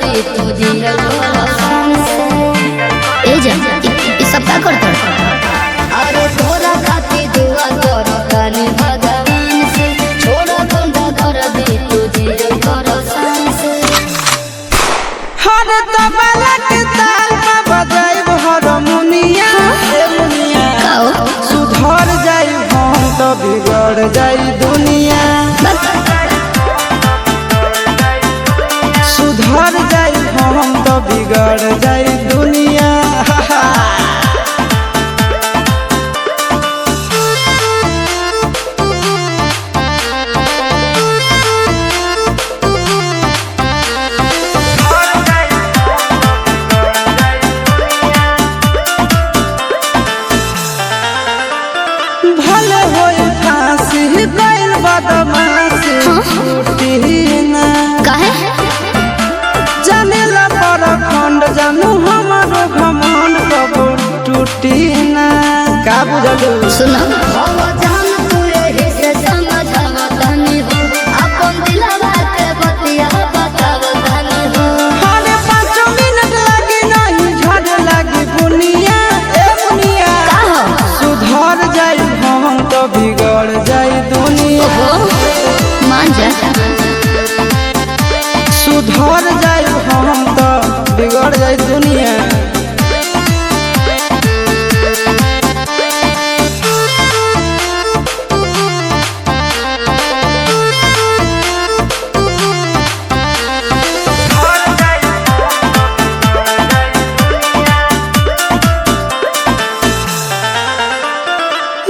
दे तुझे ए जा ई सब का करत अरे तोरा खातिर दुआ करो कानी भगवान से छोड़ बंदा कर दे तुझे करसान से हर तबला के ताल पे बजाइब हारमोनिया ए मुनिया सुधर जाई हम तो बिगड़ जाई दुनिया सुधर जाई हम तो बिगड़ जाई दुनिया भले होई फांसी गइल बदमाशी छूटी ना काहे जानेला पर खंड जानू हमारो घमंड कबो टूटी ना का बुझलू सुनो हो जान तू एही से समझावा तनी हो अपन दिलवा के बतिया बतावा तनी हो हर 5 मिनट लगी नहीं झड़ लगी बुनिया ए बुनिया का हो सुधर जाई हम तो बिगड़ जाई दुनिया मान जा सुधर जाई हम तो बिगड़ जाई दुनिया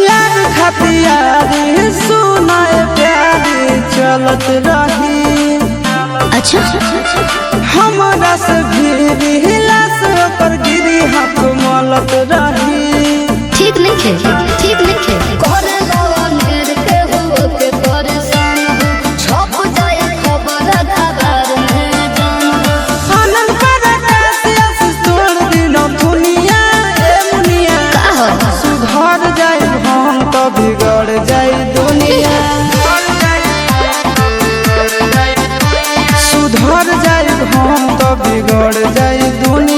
यार खतियारी सुनाए प्यारी चलत रही अच्छा हमरा से भी हिला से ओकर गिरी हाथ मलत रही ठीक नहीं खे करे लवा मेर के हो के परेशान हो छप जाए खबर खबर में जान आनंद पर कैसे तोड़ दिनो दुनिया ए मुनिया का हो सुधर जाई हम तो बिगड़ जाई दुनिया सुधर जाई हम तो बिगड़ जाई दुनिया।